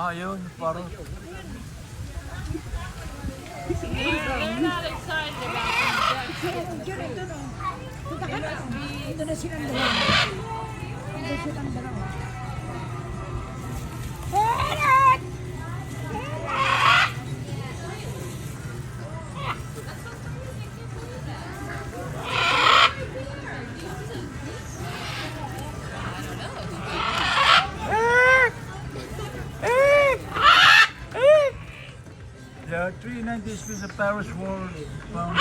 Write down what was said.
Ah, yun, parang. They're not excited about them. Ito na silang dalawa. Ito silang dalawa. Parrot! There are 390 species of parrots world found.